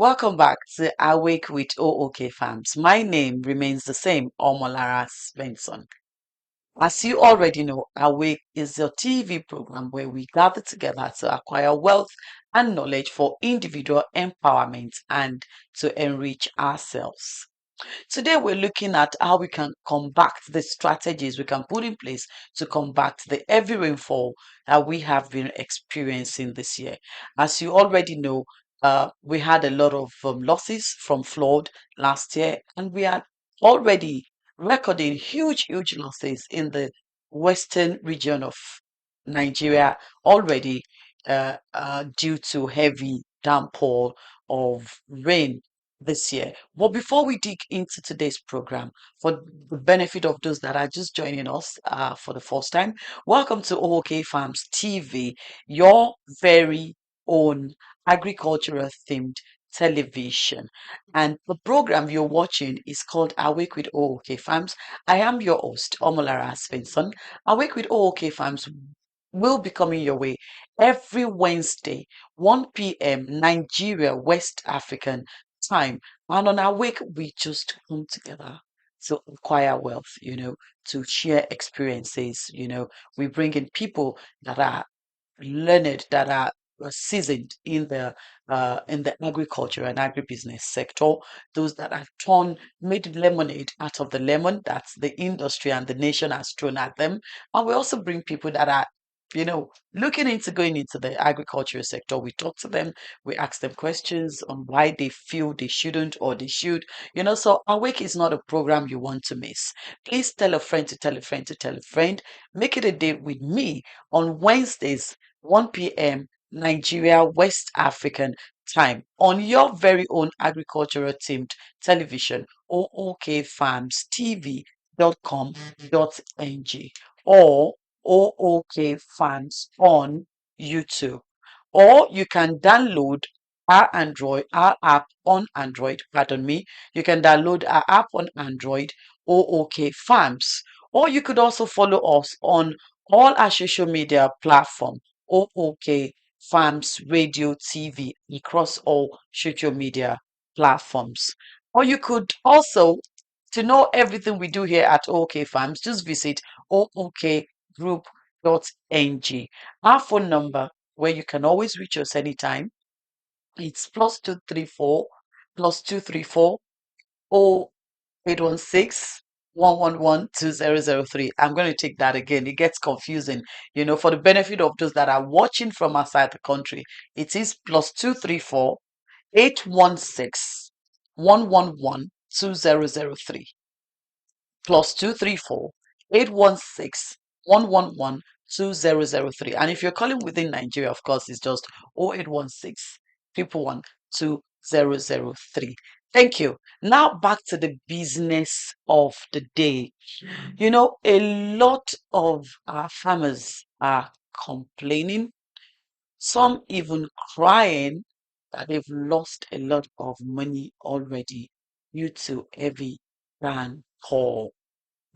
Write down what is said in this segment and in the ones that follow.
Welcome back to Awake with O.O.K fams. My name remains the same, Omolara Svensson. As you already know, Awake is a TV program where we gather together to acquire wealth and knowledge for individual empowerment and to enrich ourselves. Today, we're looking at how we can combat the strategies we can put in place to combat the heavy rainfall that we have been experiencing this year. As you already know, we had a lot of losses from flood last year, and we are already recording huge losses in the western region of Nigeria already due to heavy downpour of rain this year. But before we dig into today's program, for the benefit of those that are just joining us for the first time, welcome to O.O.K Farms TV, your very own agricultural themed television. And the program you're watching is called Awake with O.O.K Farms. I am your host, Omolara Svensson. Awake with O.O.K Farms will be coming your way every Wednesday, 1 p.m. Nigeria, West African time. And on our week, we just come together to acquire wealth, to share experiences. We bring in people that are learned, that are seasoned in the agriculture and agribusiness sector, those that have made lemonade out of the lemon that the industry and the nation has thrown at them. And we also bring people that are looking into going into the agricultural sector. We talk to them, we ask them questions on why they feel they shouldn't or they should. So Awake is not a program you want to miss. Please tell a friend to tell a friend to tell a friend. Make it a date with me on Wednesdays, 1 p.m. Nigeria West African time on your very own agricultural themed television, ookfarmstv.com.ng or O.O.K Farms on YouTube. Or you can download our app on Android, pardon me. You can download our app on Android, O.O.K Farms. Or you could also follow us on all our social media platform, O.O.K Farms Radio TV across all social media platforms. Or you could also, to know everything we do here at OK Farms, just visit ookgroup.ng. Our phone number, where you can always reach us anytime, it's +234 +234 0816 111 2003. I'm going to take that again. It gets confusing. For the benefit of those that are watching from outside the country, it is +234 816 111 2003. +234 816 111 2003. And if you're calling within Nigeria, of course, it's just 0816 2003. Thank you. Now back to the business of the day. A lot of our farmers are complaining, some even crying that they've lost a lot of money already due to heavy rainfall.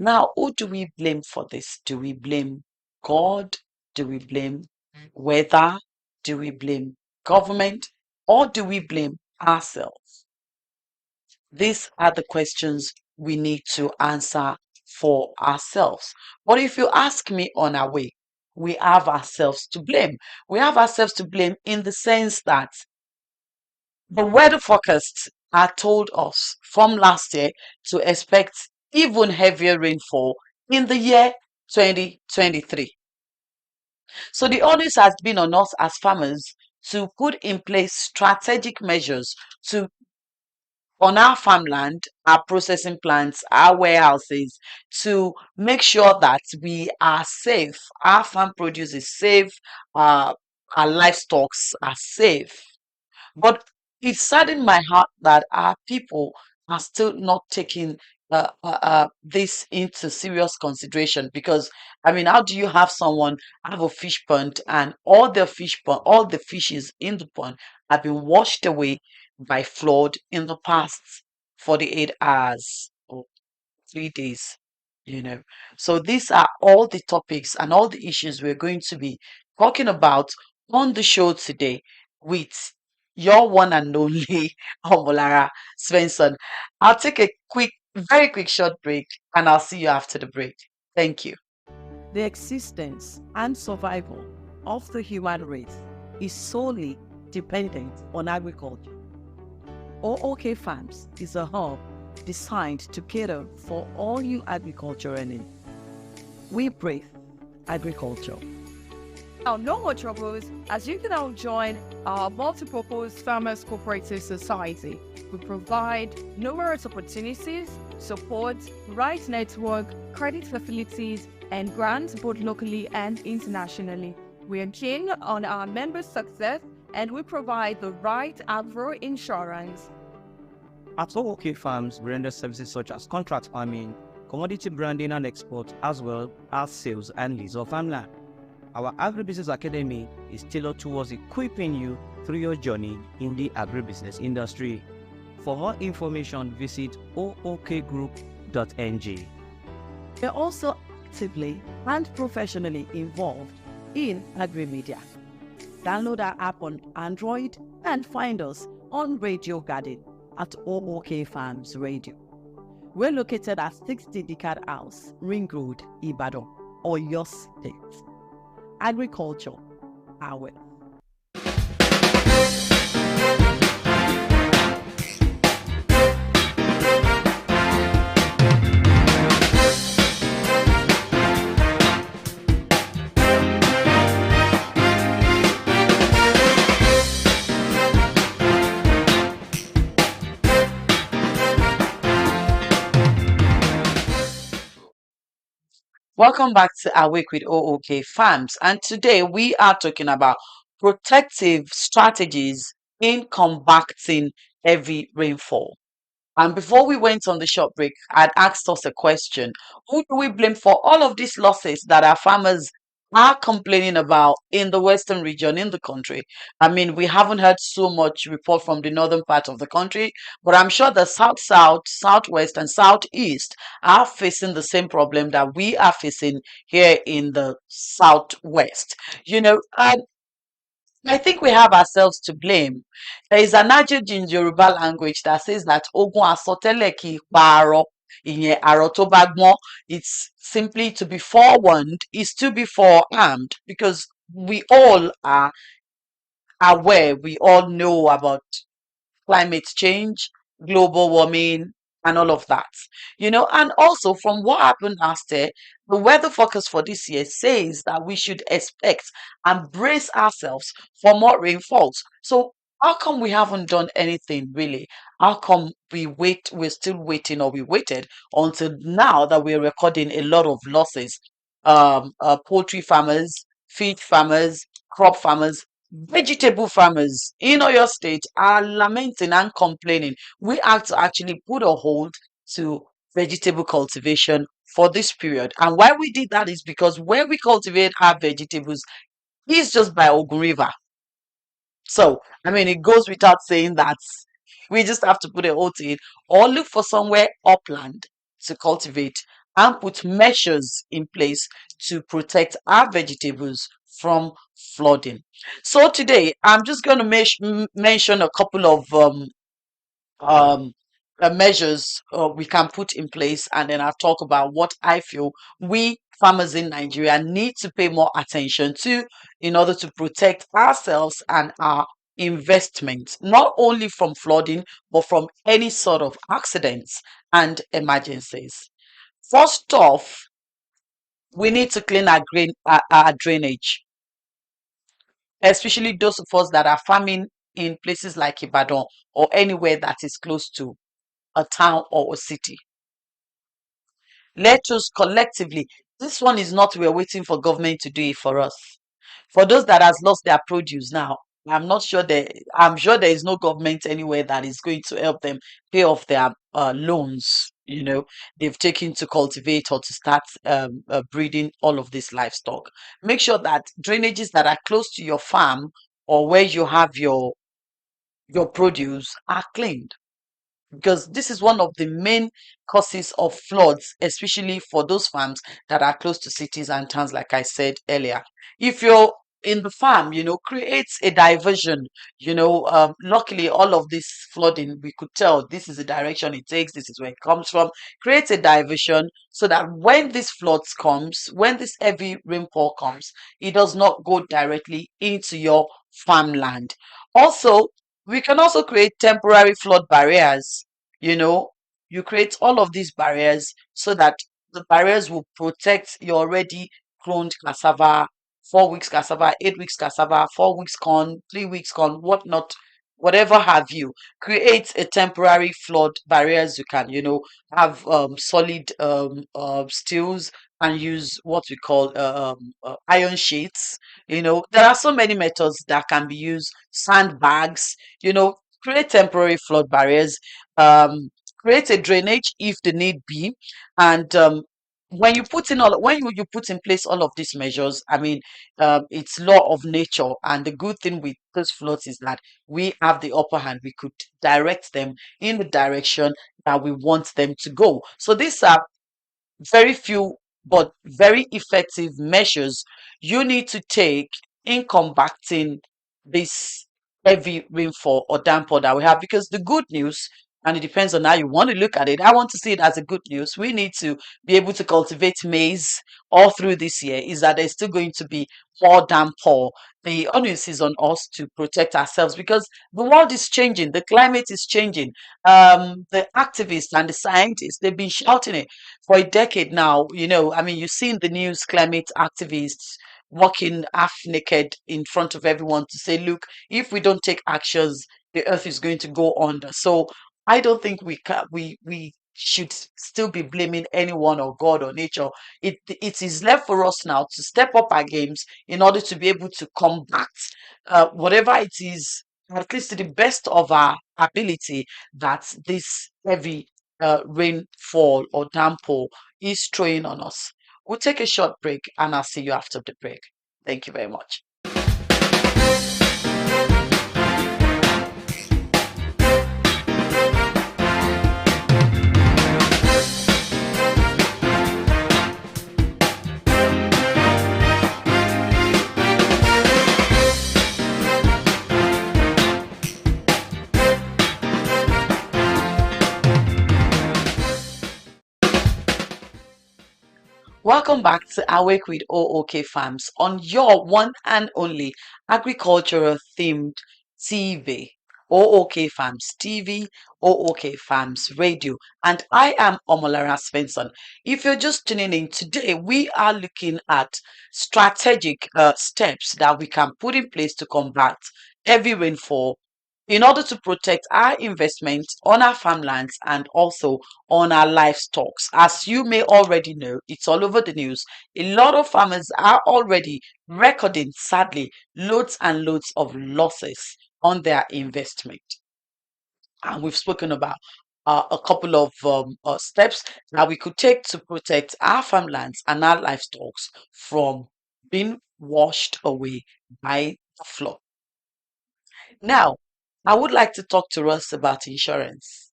Now, who do we blame for this? Do we blame God? Do we blame weather? Do we blame government? Or do we blame ourselves? These are the questions we need to answer for ourselves. But if you ask me on our way, we have ourselves to blame. We have ourselves to blame in the sense that the weather forecasts are told us from last year to expect even heavier rainfall in the year 2023. So the onus has been on us as farmers to put in place strategic measures to on our farmland, our processing plants, our warehouses, to make sure that we are safe. Our farm produce is safe, our livestock are safe. But it saddened my heart that our people are still not taking this into serious consideration because I mean, how do you have someone have a fish pond and all the fishes in the pond have been washed away by flood in the past 48 hours or 3 days, you know. So these are all the topics and all the issues we're going to be talking about on the show today with your one and only Omolara Svensson. I'll take a very quick short break, and I'll see you after the break. Thank you. The existence and survival of the human race is solely dependent on agriculture. O.O.K Farms is a hub designed to cater for all your agricultural needs. We breathe agriculture. Now, no more troubles, as you can now join our multi-purpose Farmers Cooperative Society. We provide numerous opportunities, support, rights network, credit facilities, and grants both locally and internationally. We are keen on our members' success, and we provide the right agro insurance. At O.O.K Farms, we render services such as contract farming, commodity branding and export, as well as sales and lease of farmland. Our Agribusiness Academy is tailored towards equipping you through your journey in the agribusiness industry. For more information, visit ookgroup.ng. We are also actively and professionally involved in agri-media. Download our app on Android and find us on Radio Garden at O.O.K Farms Radio. We're located at 60 Decad House, Ring Road, Ibadan, Oyo State. Agriculture, our Welcome back to Awake with O.O.K Farms, and today we are talking about protective strategies in combating heavy rainfall. And before we went on the short break, I'd asked us a question. Who do we blame for all of these losses that our farmers are complaining about in the western region in the country? I mean, we haven't heard so much report from the northern part of the country, but I'm sure the south, southwest, and southeast are facing the same problem that we are facing here in the southwest. You know, I think we have ourselves to blame. There is an adage in Yoruba language that says that Ogun asotele ki paro, ìyẹn àrọ̀ tó bá gbọ́n. It's simply to be forewarned is to be forearmed, because we all are aware, we all know about climate change, global warming, and all of that. You know, and also from what happened last year, the weather forecast for this year says that we should expect and brace ourselves for more rainfalls. So how come we haven't done anything really? How come we're still waiting, or we waited until now that we're recording a lot of losses? Poultry farmers, feed farmers, crop farmers, vegetable farmers in Oyo State are lamenting and complaining. We have to actually put a hold to vegetable cultivation for this period. And why we did that is because where we cultivate our vegetables is just by Ogun River. So, I mean, it goes without saying that we just have to put a hold to it, or look for somewhere upland to cultivate and put measures in place to protect our vegetables from flooding. So today, I'm just going to mention a couple of um, measures we can put in place, and then I'll talk about what I feel we farmers in Nigeria need to pay more attention to in order to protect ourselves and our investments, not only from flooding, but from any sort of accidents and emergencies. First off, we need to clean our drainage, especially those of us that are farming in places like Ibadan or anywhere that is close to a town or a city. Let us collectively, this one is not we're waiting for government to do it for us. For those that has lost their produce now, I'm sure there is no government anywhere that is going to help them pay off their loans, you know, they've taken to cultivate or to start breeding all of this livestock. Make sure that drainages that are close to your farm or where you have your produce are cleaned, because this is one of the main causes of floods, especially for those farms that are close to cities and towns, like I said earlier. If your in the farm, creates a diversion. Luckily, all of this flooding, we could tell this is the direction it takes, this is where it comes from, creates a diversion so that when this floods comes, when this heavy rainfall comes, it does not go directly into your farmland. Also, we can also create temporary flood barriers. You know, you create all of these barriers so that the barriers will protect your already grown cassava, 4 weeks cassava, 8 weeks cassava, 4 weeks corn, 3 weeks corn, whatnot, whatever have you. Create a temporary flood barriers. You can, have solid steels and use what we call iron sheets. There are so many methods that can be used. Sandbags, create temporary flood barriers, um, create a drainage if the need be, and when you put in place all of these measures, I mean, it's law of nature, and the good thing with those floods is that we have the upper hand. We could direct them in the direction that we want them to go. So these are very few but very effective measures you need to take in combating this heavy rainfall or downpour that we have. Because the good news, and it depends on how you want to look at it, I want to see it as a good news. We need to be able to cultivate maize all through this year, is that there's still going to be more downpour. The onus is on us to protect ourselves because the world is changing, the climate is changing. The activists and the scientists, they've been shouting it for a decade now. I mean, you've seen the news, climate activists walking half naked in front of everyone to say, look, if we don't take actions, the earth is going to go under. So I don't think we should still be blaming anyone or God or nature. It is left for us now to step up our games in order to be able to combat whatever it is, at least to the best of our ability, that this heavy rainfall or downpour is throwing on us. We'll take a short break and I'll see you after the break. Thank you very much. Welcome back to Awake with O.O.K Farms on your one and only agricultural themed TV. O.O.K Farms TV, O.O.K Farms Radio, and I am Omolara Svensson. If you're just tuning in today, we are looking at strategic steps that we can put in place to combat heavy rainfall in order to protect our investment on our farmlands and also on our livestock. As you may already know, it's all over the news. A lot of farmers are already recording, sadly, loads and loads of losses on their investment. And we've spoken about a couple of steps that we could take to protect our farmlands and our livestock from being washed away by the flood. Now, I would like to talk to us about insurance.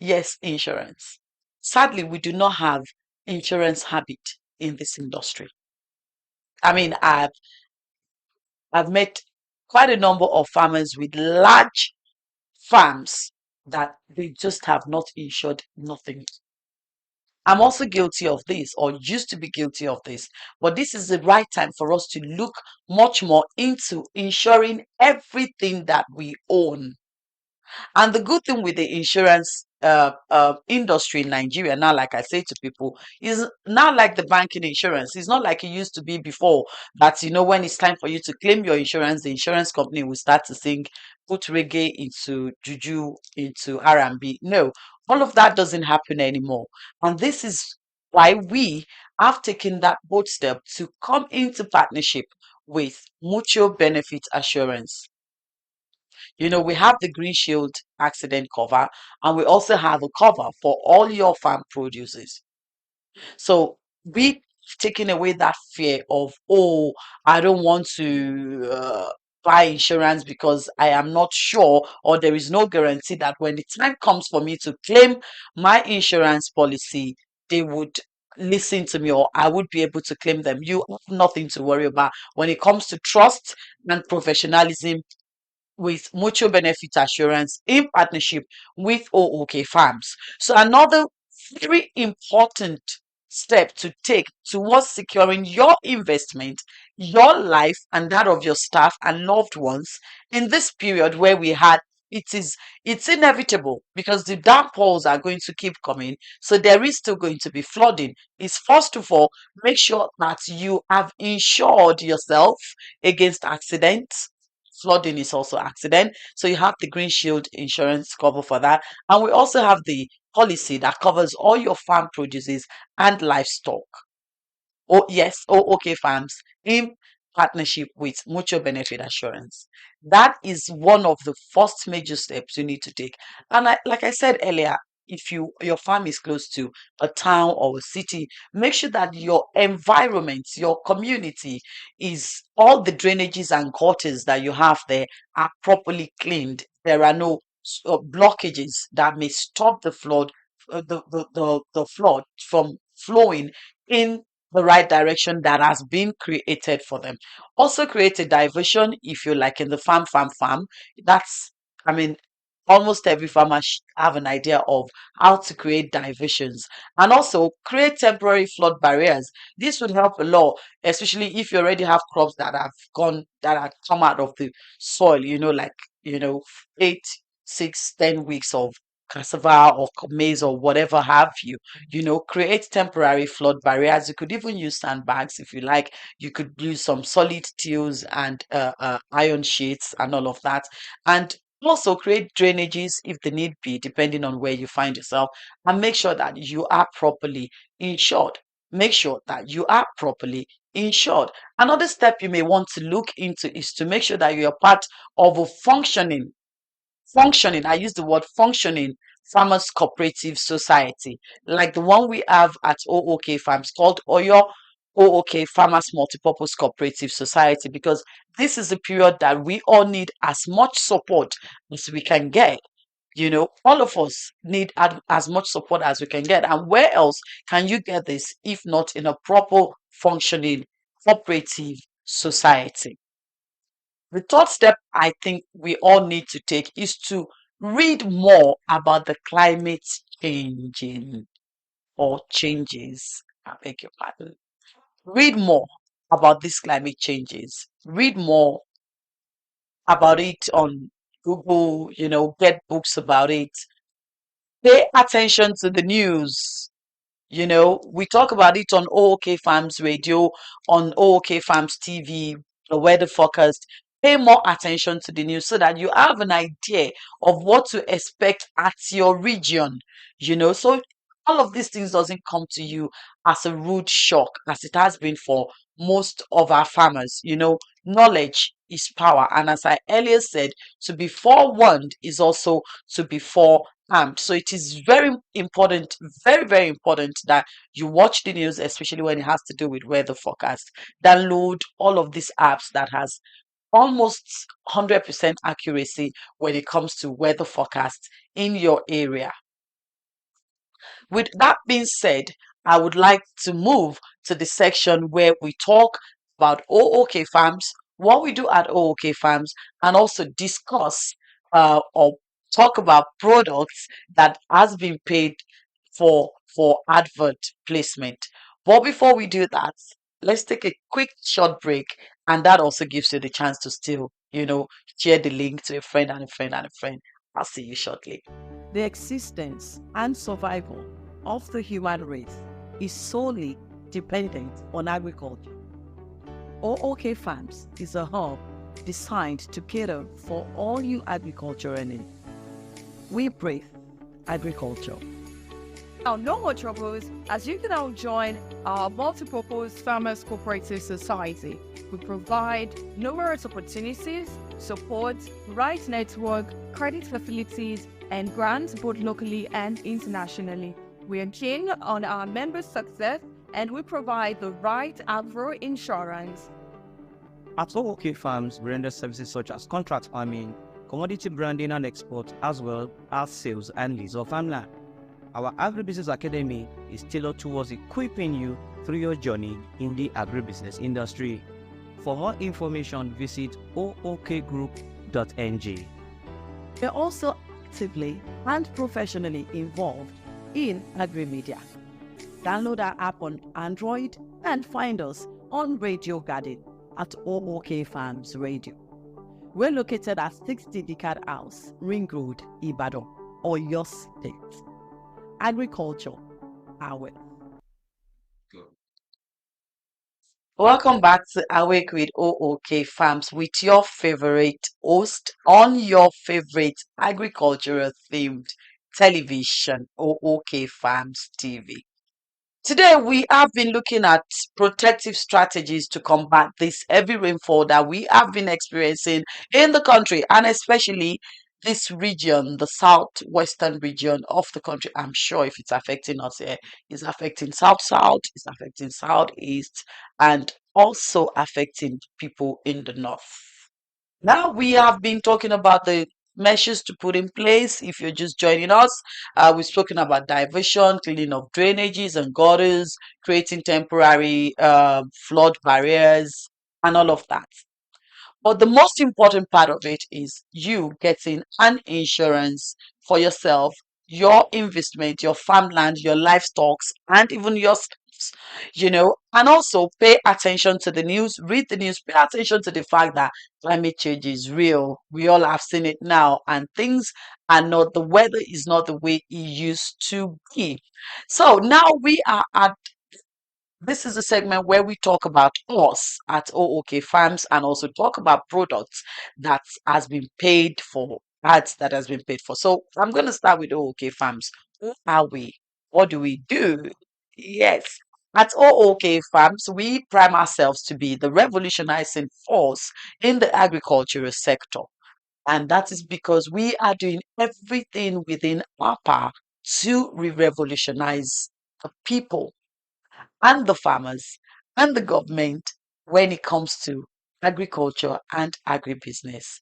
Yes, insurance. Sadly, we do not have insurance habit in this industry. I mean, I've met quite a number of farmers with large farms that they just have not insured nothing. I'm also guilty of this, or used to be guilty of this, but this is the right time for us to look much more into insuring everything that we own. And the good thing with the insurance industry in Nigeria now, like I say to people, is now like the banking insurance. It's not like it used to be before that, when it's time for you to claim your insurance, the insurance company will start to sing, put reggae into juju, into R&B. No, all of that doesn't happen anymore. And this is why we have taken that bold step to come into partnership with Mutual Benefit Assurance. We have the Green Shield accident cover, and we also have a cover for all your farm produces. So we taking away that fear of, oh, I don't want to buy insurance because I am not sure, or there is no guarantee that when the time comes for me to claim my insurance policy, they would listen to me, or I would be able to claim them. You have nothing to worry about when it comes to trust and professionalism with mutual benefit assurance in partnership with O.O.K Farms. So another very important step to take towards securing your investment, your life, and that of your staff and loved ones in this period where we had it's inevitable because the downpours are going to keep coming. So there is still going to be flooding. Is first of all, make sure that you have insured yourself against accidents. Flooding is also accident. So you have the Green Shield insurance cover for that. And we also have the policy that covers all your farm produces and livestock. Oh, yes, O.O.K Farms in partnership with Mutual Benefit Assurance. That is one of the first major steps you need to take. And like I said earlier, if your farm is close to a town or a city, make sure that your environment, your community is all the drainages and gutters that you have there are properly cleaned. There are no blockages that may stop the flood, the flood from flowing in the right direction that has been created for them. Also create a diversion if you like in the farm. That's, I mean, almost every farmer have an idea of how to create diversions, and also create temporary flood barriers. This would help a lot, especially if you already have crops that have come out of the soil, like, 8, 6, 10 weeks of cassava or maize or whatever have you. Create temporary flood barriers. You could even use sandbags if you like. You could use some solid steels and iron sheets and all of that. And also create drainages if the need be, depending on where you find yourself, and make sure that you are properly insured. Make sure that you are properly insured. Another step you may want to look into is to make sure that you are part of a functioning, I use the word functioning, farmers cooperative society, like the one we have at O.O.K Farms called Oyo O.O.K Farmers Multipurpose Cooperative Society, because this is a period that we all need as much support as we can get. All of us need as much support as we can get. And where else can you get this if not in a proper functioning cooperative society? The third step I think we all need to take is to read more about the climate changing or changes. I beg your pardon. Read more about these climate changes. Read more about it on Google, get books about it. Pay attention to the news. We talk about it on O.O.K Farms Radio, on O.O.K Farms TV, the weather forecast. Pay more attention to the news so that you have an idea of what to expect at your region. So all of these things doesn't come to you as a rude shock as it has been for most of our farmers. Knowledge is power. And as I earlier said, to be forewarned is also to be forearmed. So it is very important, very, very important that you watch the news, especially when it has to do with weather forecast. Download all of these apps that has almost 100% accuracy when it comes to weather forecast in your area. With that being said, I would like to move to the section where we talk about O.O.K Farms, what we do at O.O.K Farms, and also discuss or talk about products that has been paid for advert placement. But before we do that, let's take a quick short break, and that also gives you the chance to still, share the link to a friend and a friend and a friend. I'll see you shortly. The existence and survival of the human race is solely dependent on agriculture. O.O.K Farms is a hub designed to cater for all you agricultural needs. We breathe agriculture. Now, no more troubles, as you can now join our multi-purpose Farmers Cooperative Society. We provide numerous opportunities, support, right network, credit facilities, and grants both locally and internationally. We are keen on our members' success, and we provide the right agro insurance. At O.O.K Farms, we render services such as contract farming, commodity branding and export, as well as sales and lease of farmland. Our Agribusiness Academy is tailored towards equipping you through your journey in the agribusiness industry. For more information, visit ookgroup.ng. We're also actively and professionally involved in agri-media. Download our app on Android and find us on Radio Garden at O.O.K Farms Radio. We're located at 60 Decad House, Ring Road, Ibadan, Oyo State. Agriculture, our way. Welcome back to Awake with O.O.K Farms with your favorite host on your favorite agricultural themed television, O.O.K Farms TV. Today, we have been looking at protective strategies to combat this heavy rainfall that we have been experiencing in the country, and especially this region, the southwestern region of the country. I'm sure if it's affecting us here, it's affecting south, it's affecting southeast, and also affecting people in the north. Now we have been talking about the measures to put in place. If you're just joining us, we've spoken about diversion, cleaning of drainages and gutters, creating temporary flood barriers, and all of that. But the most important part of it is you getting an insurance for yourself, your investment, your farmland, your livestock, and even your stuffs, and also pay attention to the news, read the news, pay attention to the fact that climate change is real. We all have seen it now, and things are not, the weather is not the way it used to be. So now we are at this is a segment where we talk about us at O.O.K Farms and also talk about products that has been paid for, ads that has been paid for. So I'm going to start with O.O.K Farms. Who are we? What do we do? Yes. At O.O.K Farms, we prime ourselves to be the revolutionizing force in the agricultural sector. And that is because we are doing everything within our power to revolutionize the people and the farmers and the government when it comes to agriculture and agribusiness.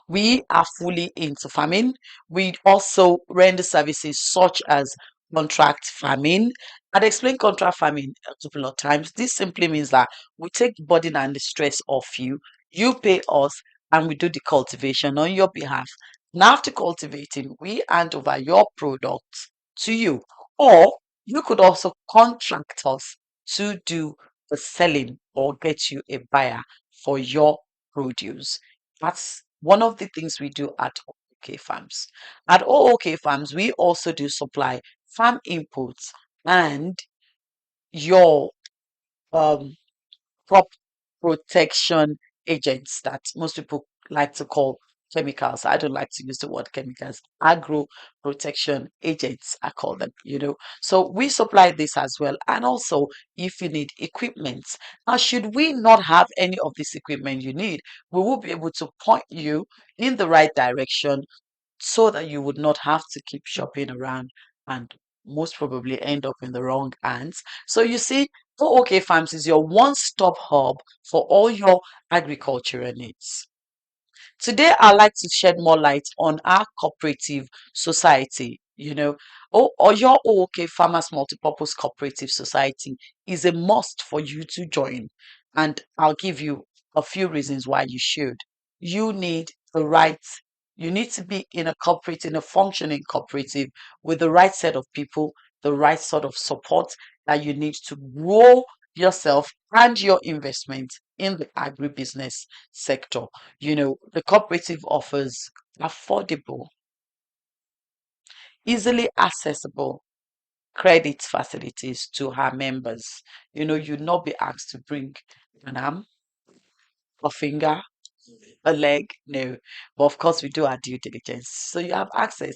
We are fully into farming. We also render services such as contract farming. I'd explain contract farming a couple of times. This simply means that we take the burden and the stress off you. You pay us and we do the cultivation on your behalf. And after cultivating, we hand over your products to you. Or you could also contract us to do the selling or get you a buyer for your produce. That's one of the things we do at O.O.K Farms. At O.O.K Farms, we also do supply farm inputs and your um, crop protection agents that most people like to call chemicals. I don't like to use the word chemicals. Agro protection agents, I call them. So we supply this as well. And also, if you need equipment, now should we not have any of this equipment you need, we will be able to point you in the right direction so that you would not have to keep shopping around and most probably end up in the wrong hands. So you see, O.O.K Farms is your one-stop hub for all your agricultural needs. Today, I'd like to shed more light on our cooperative society. Or your O.O.K Farmers Multipurpose Cooperative Society is a must for you to join. And I'll give you a few reasons why you should. You need the right, you need to be in a cooperative, in a functioning cooperative with the right set of people, the right sort of support that you need to grow yourself and your investment in the agribusiness sector. The cooperative offers affordable, easily accessible credit facilities to her members. You'd not be asked to bring an arm, a finger, a leg, no. But of course, we do our due diligence. So you have access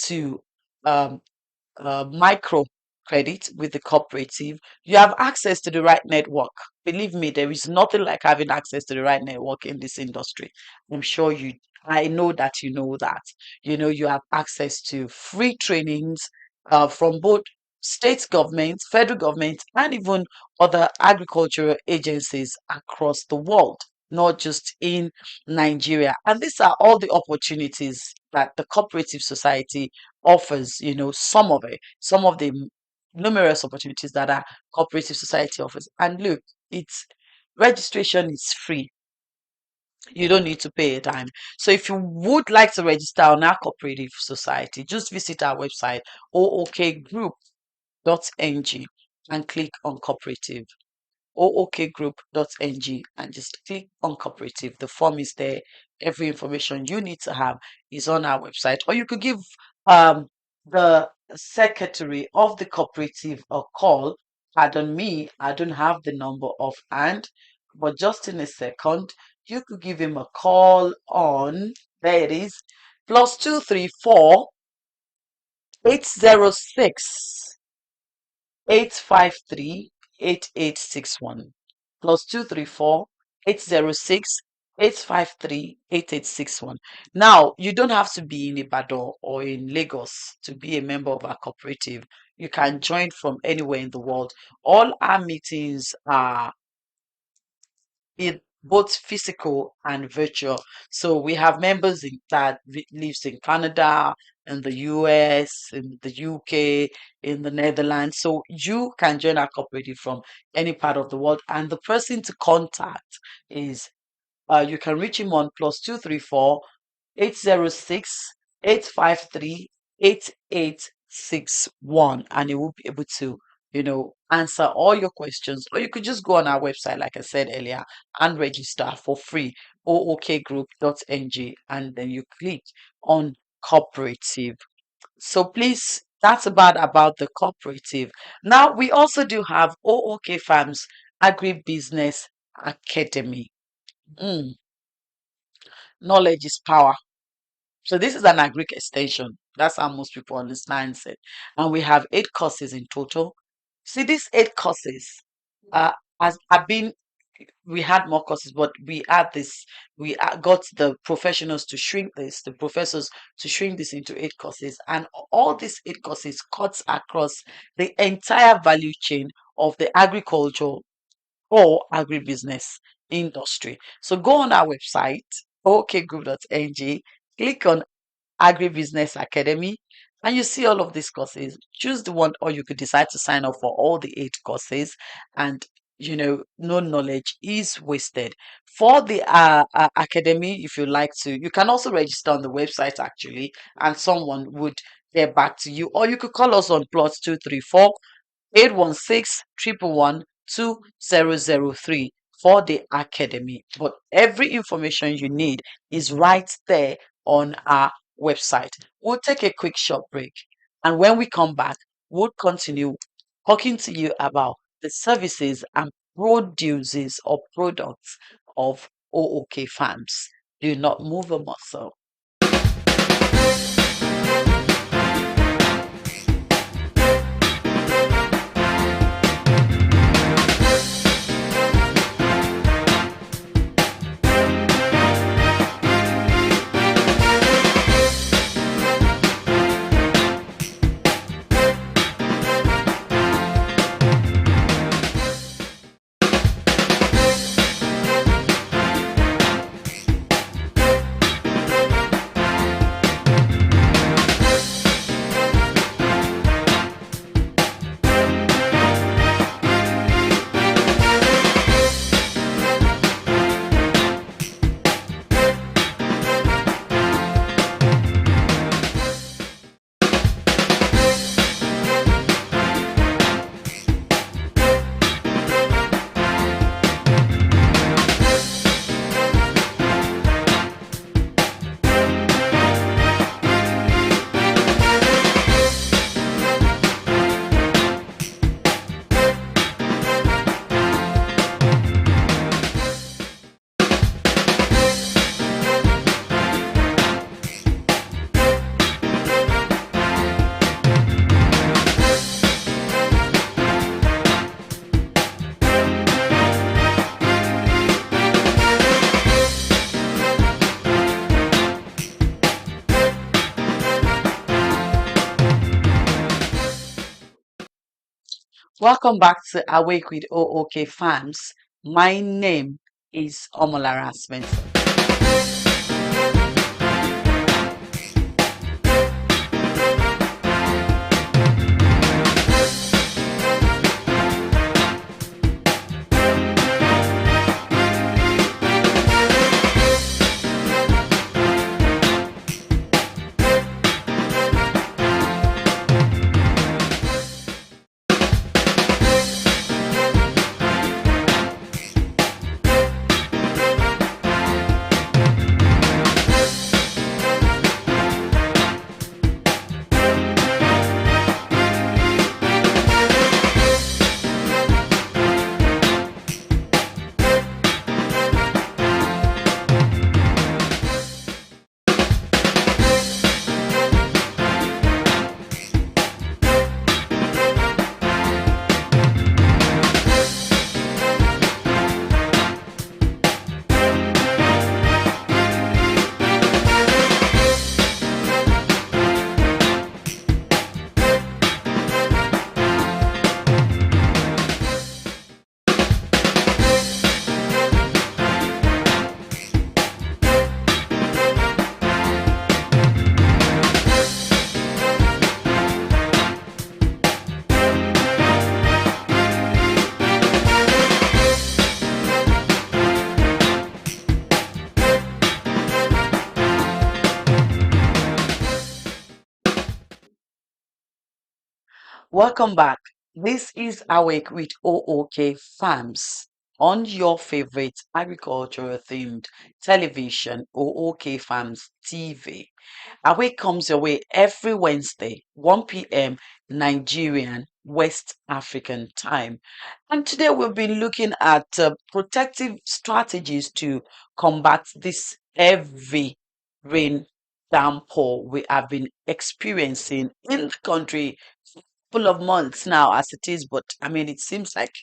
to um, micro credit with the cooperative. You have access to the right network. Believe me, there is nothing like having access to the right network in this industry. I'm sure I know that you know that. You have access to free trainings from both state governments, federal governments, and even other agricultural agencies across the world, not just in Nigeria. And these are all the opportunities that the cooperative society offers, some of it, some of the numerous opportunities that our cooperative society offers. And look, it's registration is free. You don't need to pay a dime. So if you would like to register on our cooperative society, just visit our website, ookgroup.ng, and click on cooperative. ookgroup.ng, and just click on cooperative. The form is there. Every information you need to have is on our website. Or you could give um, the secretary of the cooperative a call. Pardon me, I don't have the number offhand, but just in a second, you could give him a call on, there it is, +234 806 853 8861, +234 806 853 8861. Now, you don't have to be in Ibadan or in Lagos to be a member of our cooperative. You can join from anywhere in the world. All our meetings are both physical and virtual. So we have members that lives in Canada, in the US, in the UK, in the Netherlands. So you can join our cooperative from any part of the world. And the person to contact is, you can reach him on +234 806 853 8861, and he will be able to answer all your questions. Or you could just go on our website, like I said earlier, and register for free, ookgroup.ng, and then you click on cooperative. So please, that's about the cooperative. Now we also do have O.O.K Farms Agribusiness Academy. Knowledge is power. So this is an agric extension. That's how most people understand it. And we have 8 courses in total. See, these 8 courses has have been, we had more courses, but got the professionals to shrink this, the professors to shrink this into 8 courses. And all these 8 courses cuts across the entire value chain of the agriculture or agribusiness industry. So go on our website, okgroup.ng, click on Agribusiness Academy, and you see all of these courses. Choose the one, or you could decide to sign up for all the 8 courses, and no knowledge is wasted. For the academy, if you like to, you can also register on the website actually, and someone would get back to you, or you could call us on +234 816 111 2003 for the academy. But every information you need is right there on our website. We'll take a quick short break, and when we come back, we'll continue talking to you about the services and produces or products of O.O.K Farms. Do not move a muscle. Welcome back to Awake with O.O.K Farms. My name is Omolara Spencer. Welcome back. This is Awake with O.O.K Farms on your favorite agricultural themed television, O.O.K Farms TV. Awake comes your way every Wednesday, 1 p.m. Nigerian West African time. And today we'll be looking at protective strategies to combat this heavy rain downpour we have been experiencing in the country full of months now as it is, but I mean, it seems like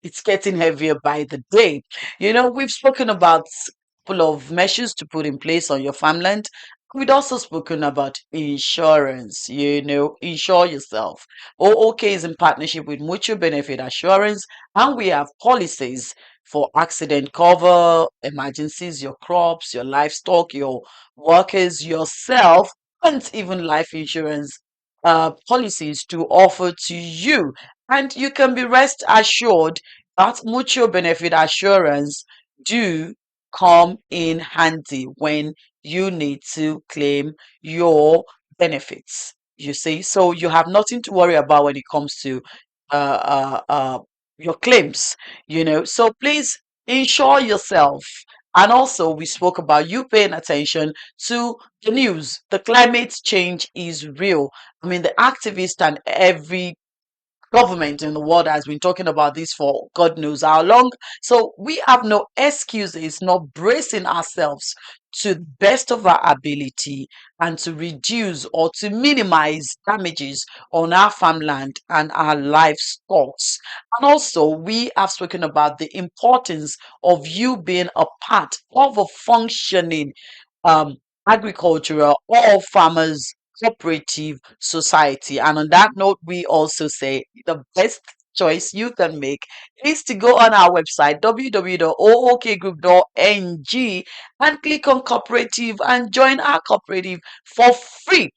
it's getting heavier by the day. We've spoken about a couple of measures to put in place on your farmland. We've also spoken about insurance, insure yourself. O.O.K is in partnership with Mutual Benefit Assurance, and we have policies for accident cover, emergencies, your crops, your livestock, your workers, yourself, and even life insurance policies to offer to you. And you can be rest assured that mutual benefit assurance do come in handy when you need to claim your benefits. You see, so you have nothing to worry about when it comes to uh, uh, uh, your claims. So please insure yourself. And also, we spoke about you paying attention to the news. The climate change is real. I mean, the activists and every government in the world has been talking about this for God knows how long. So we have no excuses, not bracing ourselves to the best of our ability and to reduce or to minimize damages on our farmland and our livestock. And also, we have spoken about the importance of you being a part of a functioning um, agricultural or farmers cooperative society. And on that note, we also say the best choice you can make is to go on our website www.ookgroup.ng and click on cooperative and join our cooperative for free.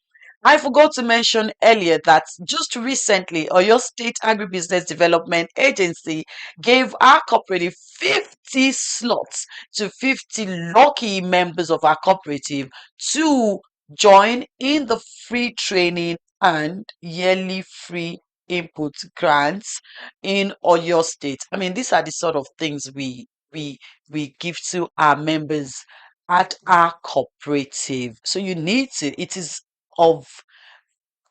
I forgot to mention earlier that just recently Oyo State Agribusiness Development Agency gave our cooperative 50 slots to 50 lucky members of our cooperative to join in the free training and yearly free input grants in Oyo State. I mean, these are the sort of things we give to our members at our cooperative. So you need to, it is of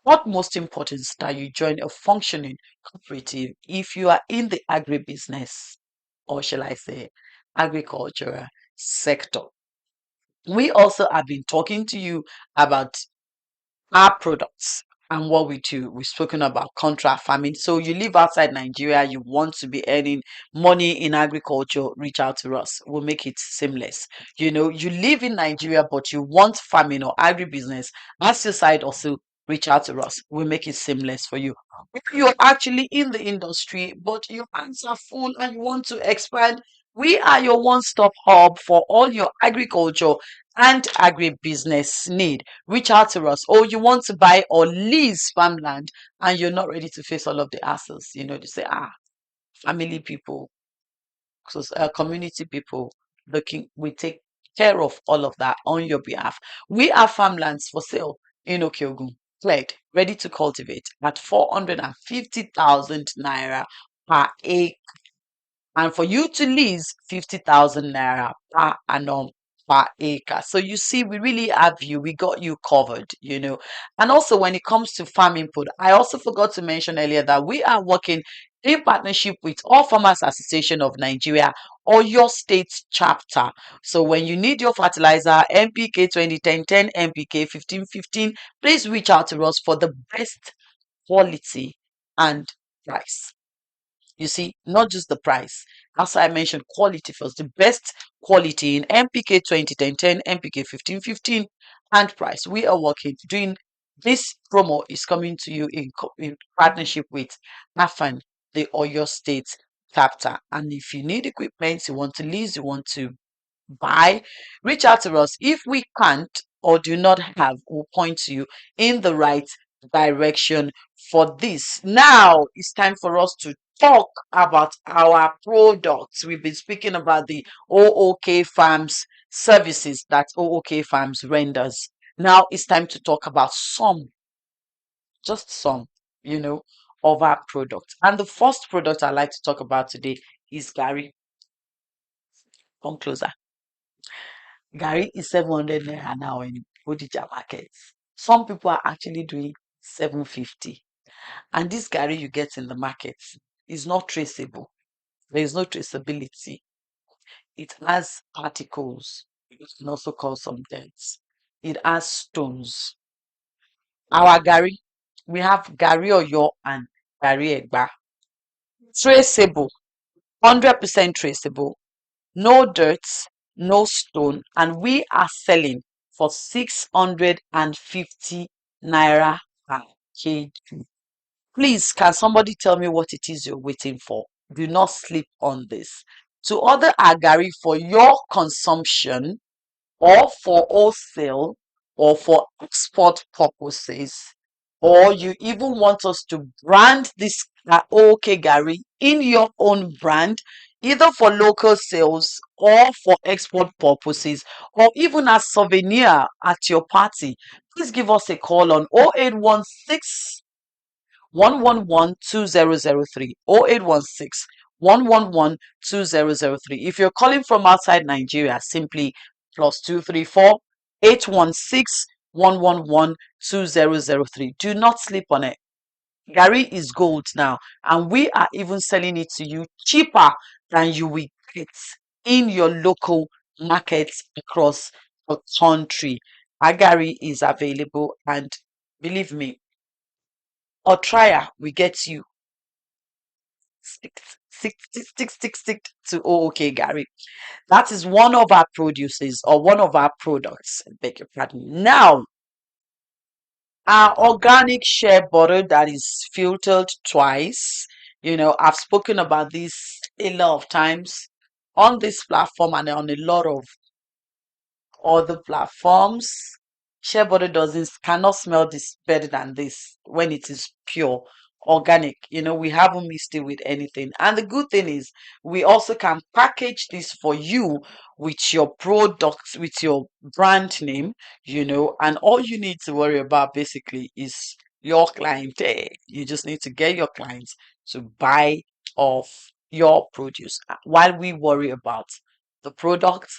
utmost importance that you join a functioning cooperative if you are in the agribusiness, or shall I say, agricultural sector. We also have been talking to you about our products and what we do. We've spoken about contract farming. So you live outside Nigeria, you want to be earning money in agriculture, reach out to us. We'll make it seamless. You live in Nigeria, but you want farming or agribusiness as your side also. Reach out to us. We'll make it seamless for you. If you're actually in the industry, but your hands are full and you want to expand, we are your one-stop hub for all your agriculture and agribusiness need. Reach out to us. Or you want to buy or lease farmland and you're not ready to face all of the hassles, to say, family people, community people looking, we take care of all of that on your behalf. We have farmlands for sale in Okyogun, cleared, ready to cultivate at 450,000 naira per acre, and for you to lease 50,000 naira per annum per acre. So you see, we really have you. We got you covered. And also, when it comes to farm input, I also forgot to mention earlier that we are working in partnership with All Farmers Association of Nigeria or your state chapter. So when you need your fertilizer, NPK 2010, NPK 1515, please reach out to us for the best quality and price. You see, not just the price. As I mentioned, quality first. The best quality in MPK 2010, MPK 1515, and price. We are working, doing this promo is coming to you in partnership with AFAN, the Oyo State chapter. And if you need equipment, you want to lease, you want to buy, reach out to us. If we can't or do not have, we'll point to you in the right direction for this. Now it's time for us to talk about our products. We've been speaking about the O.O.K Farms services that O.O.K Farms renders. Now it's time to talk about some, just some, you know, of our product. And the first product I'd like to talk about today is Gary. Come closer. Gary is 700 naira now in Bodija markets. Some people are actually doing 750. And this Gary you get in the market is not traceable. There is no traceability. It has particles. It can also cause some dents. It has stones. Our Gary, we have Gary Oyo and Gary Egba. Traceable, 100% traceable, no dirt, no stone, and we are selling for 650 naira per kg. Please, can somebody tell me what it is you're waiting for? Do not sleep on this. To order Agari for your consumption or for wholesale or for export purposes, or you even want us to brand this O.O.K Gary in your own brand, either for local sales or for export purposes, or even as souvenir at your party, please give us a call on 0816 111 2003 0816 111 2003. If you're calling from outside Nigeria, simply +234 816 111 2003. Do not sleep on it. Gary is gold now, and we are even selling it to you cheaper than you will get in your local markets across the country. Our Gary is available, and believe me, or trier, we get you stick to O.O.K Gary. That is one of our produces or one of our products. I beg your pardon. Now, our organic shea butter that is filtered twice. I've spoken about this a lot of times on this platform and on a lot of other platforms. Shea butter doesn't cannot smell this better than this when it is pure organic. We haven't mixed it with anything. And the good thing is we also can package this for you with your product, with your brand name, and all you need to worry about basically is your clientele. You just need to get your clients to buy off your produce while we worry about the product,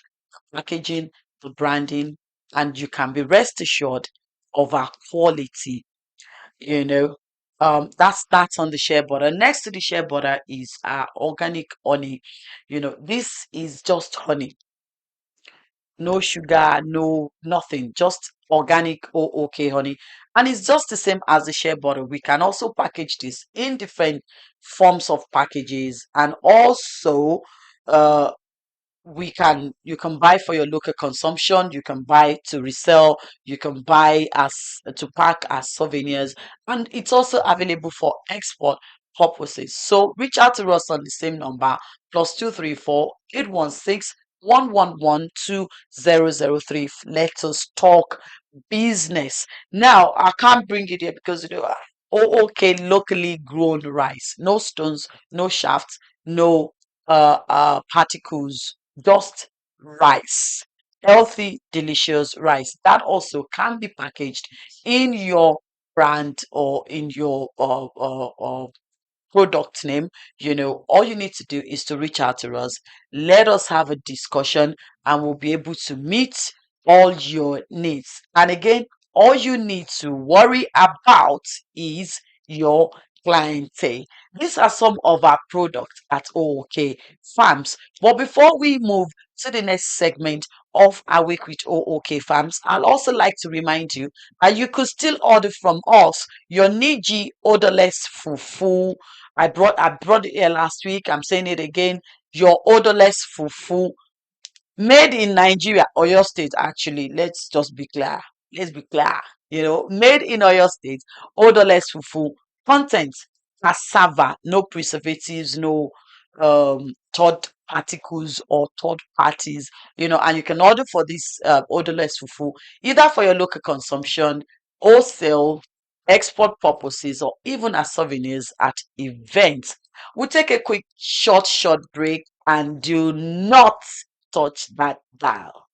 packaging, the branding, and you can be rest assured of our quality. You know, that's on the shea butter. Next to the shea butter is our organic honey. This is just honey, no sugar, no nothing, just organic O.O.K honey, and it's just the same as the shea butter. We can also package this in different forms of packages, and also uh you can buy for your local consumption, you can buy to resell, you can buy as to pack as souvenirs, and it's also available for export purposes. So reach out to us on the same number, +234 816 111 2003. Let us talk business. Now I can't bring it here because O.O.K locally grown rice, no stones, no shafts, no particles, just rice, healthy, delicious rice that also can be packaged in your brand or in your product name. All you need to do is to reach out to us, let us have a discussion, and we'll be able to meet all your needs. And again, all you need to worry about is your clientele. These are some of our products at O.O.K Farms. But before we move to the next segment of our week with O.O.K Farms, I'd also like to remind you that you could still order from us your Niji odorless fufu. I brought it here last week. I'm saying it again. Your odorless fufu, made in Nigeria, Oyo State. Actually, let's just be clear. Let's be clear. Made in Oyo State, odorless fufu. Content: cassava, no preservatives, no third particles or third parties. And you can order for this odorless fufu either for your local consumption, wholesale, export purposes, or even as souvenirs at events. We'll take a quick short break, and do not touch that dial.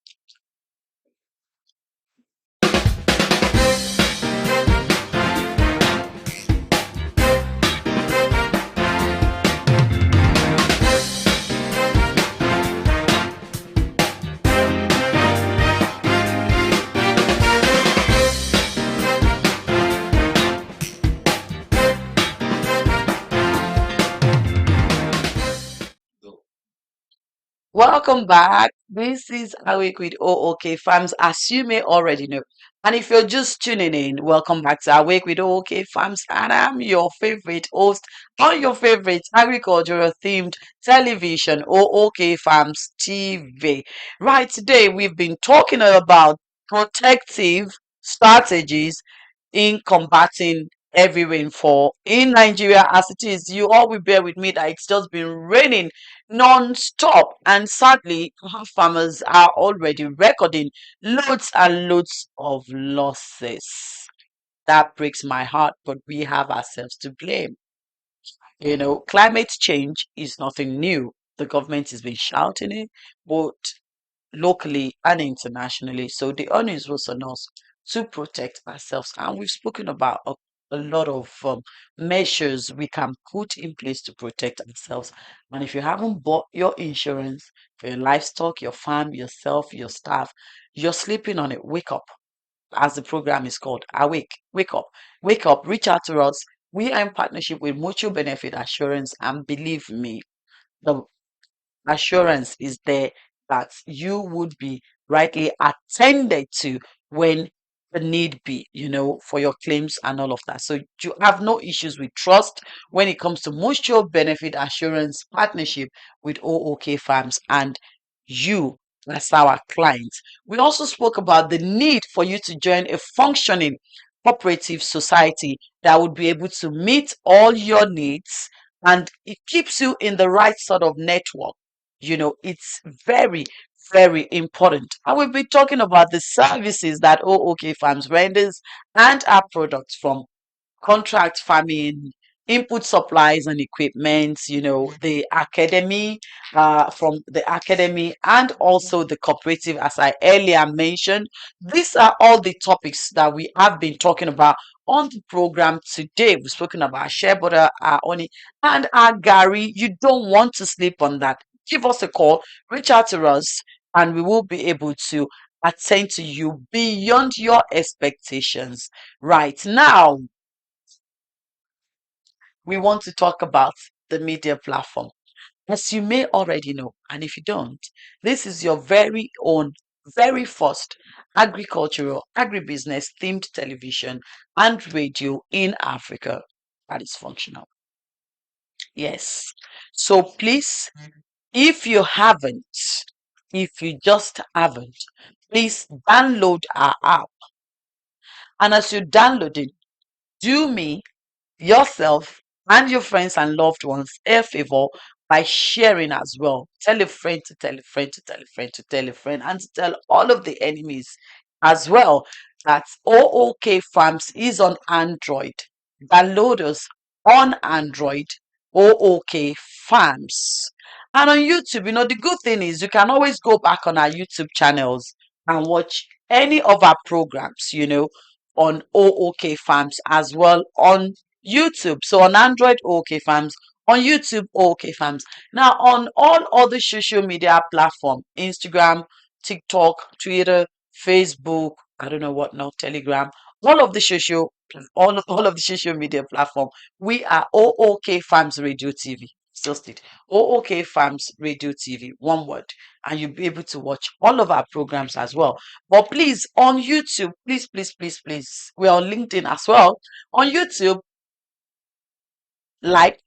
Welcome back. This is Awake with O.O.K Farms, as you may already know. And if you're just tuning in, welcome back to Awake with O.O.K Farms. And I'm your favorite host on your favorite agricultural themed television, O.O.K Farms TV. Right, today we've been talking about protective strategies in combating heavy rainfall in Nigeria as it is. You all will bear with me that it's just been raining non-stop, and sadly our farmers are already recording loads and loads of losses. That breaks my heart, but we have ourselves to blame. Climate change is nothing new. The government has been shouting it, but locally and internationally. So the onus was on us to protect ourselves. And we've spoken about a lot of measures we can put in place to protect ourselves. And if you haven't bought your insurance for your livestock, your farm, yourself, your staff, you're sleeping on it. Wake up, as the program is called. Awake, wake up, reach out to us. We are in partnership with Mutual Benefit Assurance, and believe me, the assurance is there that you would be rightly attended to when the need be, for your claims and all of that. So you have no issues with trust when it comes to mutual benefit assurance partnership with O.O.K Farms and you as our clients. We also spoke about the need for you to join a functioning cooperative society that would be able to meet all your needs, and it keeps you in the right sort of network. It's very, very important. And we've been talking about the services that O.O.K Farms renders and our products, from contract farming, input supplies and equipment, from the academy, and also the cooperative, as I earlier mentioned. These are all the topics that we have been talking about on the program today. We've spoken about shea butter, our honey, and our Gary. You don't want to sleep on that. Give us a call, reach out to us, and we will be able to attend to you beyond your expectations. Right now, we want to talk about the media platform. As you may already know, and if you don't, this is your very own, very first agricultural, agribusiness themed television and radio in Africa that is functional. Yes. So please, if you haven't, if you just haven't, please download our app. And as you download it, do me, yourself, and your friends and loved ones a favor by sharing as well. Tell a friend to tell a friend to tell a friend to tell a friend, and to tell all of the enemies as well that O.O.K Farms is on Android. Download us on Android, O.O.K Farms. And on YouTube, the good thing is you can always go back on our YouTube channels and watch any of our programs, on O.O.K Farms as well on YouTube. So on Android, O.O.K Farms. On YouTube, O.O.K Farms. Now on all other social media platform, Instagram, TikTok, Twitter, Facebook, I don't know what now, Telegram, all of the social all of the social media platform, we are O.O.K Farms Radio TV. Still state O.O.K Farms Radio TV, one word, and you'll be able to watch all of our programs as well. But please, on YouTube, please, please, please, please, we're on LinkedIn as well. On YouTube, like,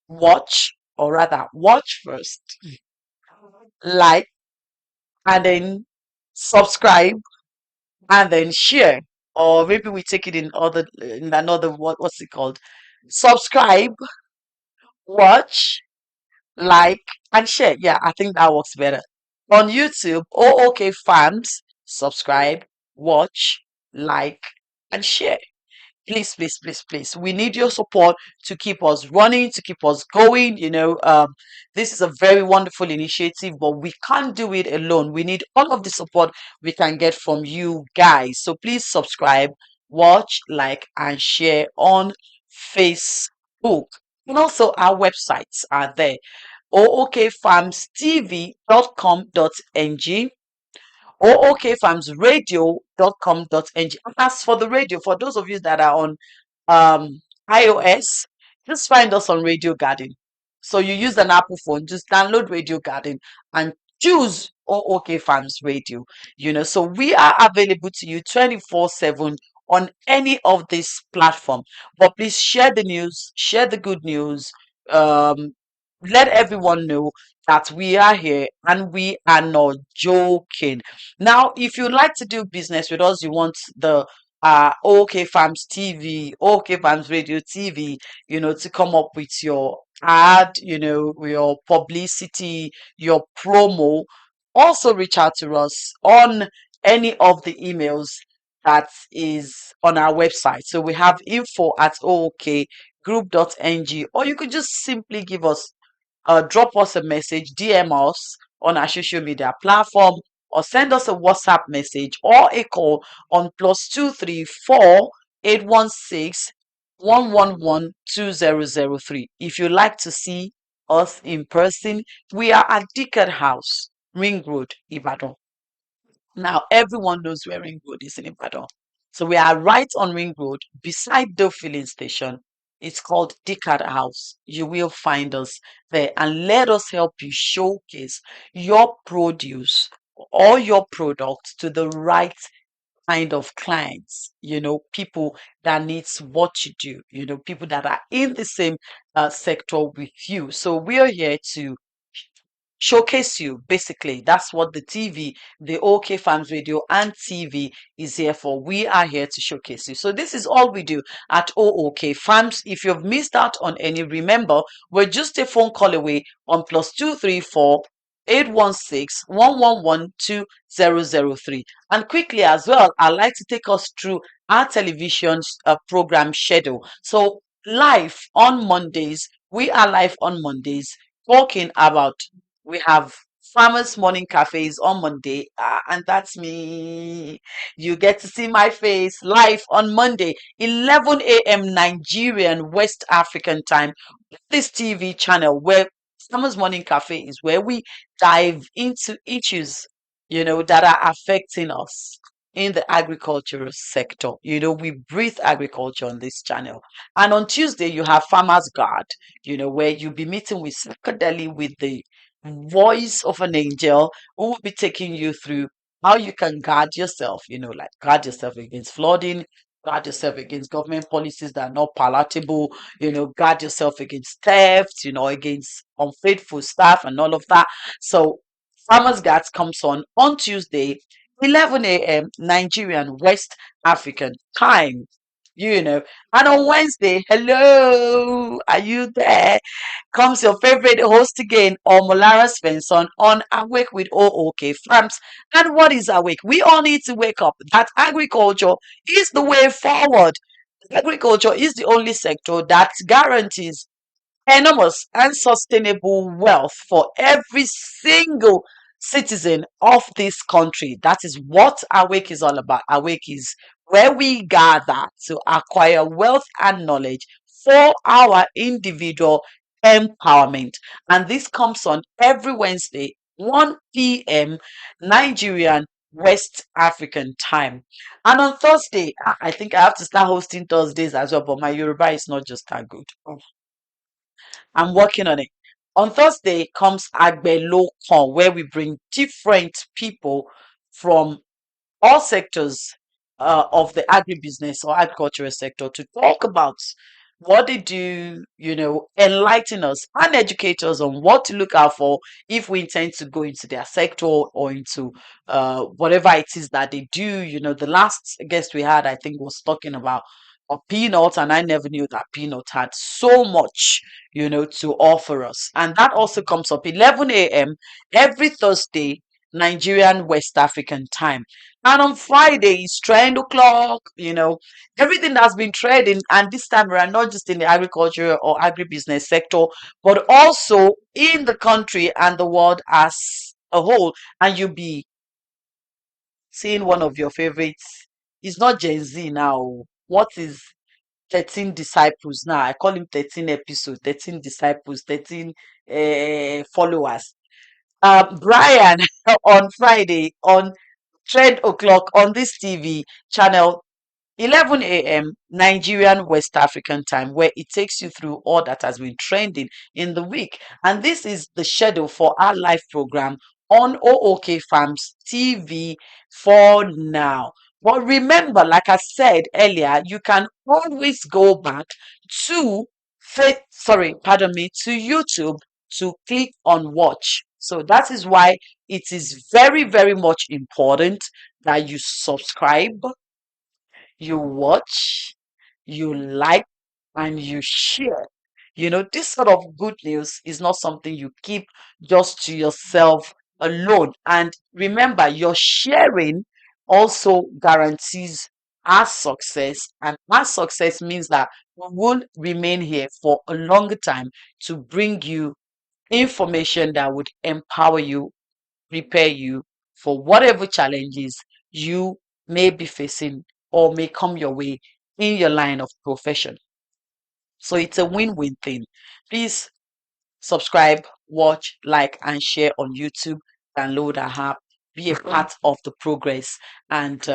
watch, or rather, watch first, like, and then subscribe, and then share. Or maybe we take it in another, what's it called? Subscribe, watch, like, and share. Yeah, I think that works better. On YouTube, O.O.K Farms, subscribe, watch, like, and share. Please, please, please, please. We need your support to keep us running, to keep us going. This is a very wonderful initiative, but we can't do it alone. We need all of the support we can get from you guys. So please subscribe, watch, like, and share on Facebook. And also, our websites are there: ookfarmstv.com.ng, ookfarmsradio.com.ng. As for the radio, for those of you that are on iOS, just find us on Radio Garden. So you use an Apple phone, just download Radio Garden and choose O.O.K Farms Radio. So we are available to you 24/7 on any of this platform. But please share the news, share the good news. Um, let everyone know that we are here and we are not joking. Now, if you'd like to do business with us, you want the OK Farms TV, OK Farms Radio TV, to come up with your ad, your publicity, your promo, also reach out to us on any of the emails that is on our website. So we have info@ookgroup.ng, or you could just simply drop us a message, DM us on our social media platform, or send us a WhatsApp message or a call on +234 816 111 2003. If you like to see us in person, we are at Dickard House, Ring Road, Ibadan. Now, everyone knows where Ring Road is in Ibadan. So we are right on Ring Road beside the filling station. It's called Dickard House. You will find us there, and let us help you showcase your produce or your products to the right kind of clients, people that needs what you do, people that are in the same sector with you. So we are here to showcase you. Basically, that's what the OK Farms Radio and TV is here for. We are here to showcase you. So this is all we do at O.O.K Farms. If you've missed out on any, remember, we're just a phone call away on +234 816 111 2003. And quickly as well, I'd like to take us through our television program schedule. So live on Mondays, we are live on Mondays talking about, we have Farmers Morning Cafes on Monday, and that's me. You get to see my face live on Monday, 11 a.m. Nigerian West African time. This TV channel where Farmers Morning Cafe is, where we dive into issues, that are affecting us in the agricultural sector. We breathe agriculture on this channel. And on Tuesday, you have Farmers Guard, where you'll be meeting with Sakadeli, with the voice of an angel, who will be taking you through how you can guard yourself, like guard yourself against flooding, guard yourself against government policies that are not palatable, guard yourself against theft, against unfaithful staff and all of that. So Farmers Guards comes on Tuesday, 11 a.m. Nigerian West African time. And on Wednesday, hello, are you there? Comes your favorite host again, Omolara Svensson, on Awake with O.O.K Farms. And what is Awake? We all need to wake up that agriculture is the way forward. Agriculture is the only sector that guarantees enormous and sustainable wealth for every single citizen of this country. That is what Awake is all about. Awake is where we gather to acquire wealth and knowledge for our individual empowerment. And this comes on every Wednesday, 1 p.m. Nigerian West African time. And on Thursday, I think I have to start hosting Thursdays as well, but my Yoruba is not just that good. I'm working on it. On Thursday comes Agbelo Con, where we bring different people from all sectors of the agribusiness or agricultural sector to talk about what they do, enlighten us and educate us on what to look out for if we intend to go into their sector or into whatever it is that they do. The last guest we had, I think, was talking about a peanut, and I never knew that peanut had so much, to offer us. And that also comes up 11 a.m. every Thursday, Nigerian West African time. And on Friday, it's trend o'clock, everything that's been trading. And this time around, not just in the agriculture or agribusiness sector, but also in the country and the world as a whole. And you'll be seeing one of your favorites. It's not Gen Z now. What is 13 disciples now? I call him 13 episodes, 13 disciples, 13 followers. Brian on Friday on Trend O'Clock on this TV channel 11 a.m. Nigerian West African time, where it takes you through all that has been trending in the week. And this is the schedule for our live program on O.O.K Farms TV for now. But remember, like I said earlier, you can always go back to pardon me, to YouTube to click on watch. So that is why it is very, very much important that you subscribe, you watch, you like, and you share. This sort of good news is not something you keep just to yourself alone. And remember, your sharing also guarantees our success. And our success means that we will remain here for a longer time to bring you information that would empower you, prepare you for whatever challenges you may be facing or may come your way in your line of profession. So it's a win-win thing. Please subscribe, watch, like, and share on YouTube. Download our app, be a part of the progress. And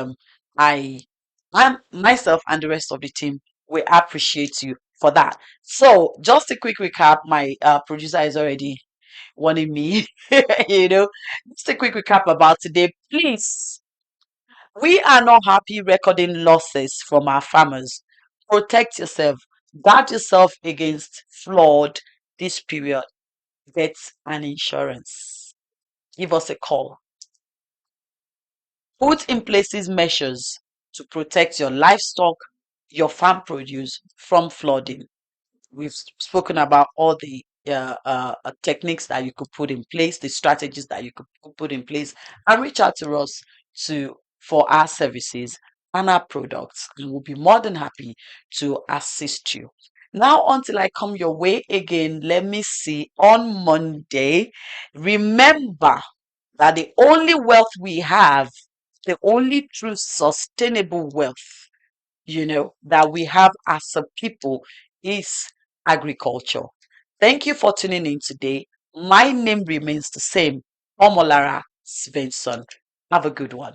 I'm myself and the rest of the team, we appreciate you for that. So just a quick recap. My producer is already wanting me, you know, just a quick recap about today. Please, we are not happy recording losses from our farmers. Protect yourself, guard yourself against flood this period. Get an insurance. Give us a call. Put in places measures to protect your livestock, your farm produce from flooding. We've spoken about all the techniques that you could put in place, the strategies that you could put in place, and reach out to us for our services and our products. And we'll be more than happy to assist you. Now, until I come your way again, let me see on Monday. Remember that the only wealth we have, the only true sustainable wealth that we have as a people is agriculture. Thank you for tuning in today. My name remains the same, Omolara Svensson. Have a good one.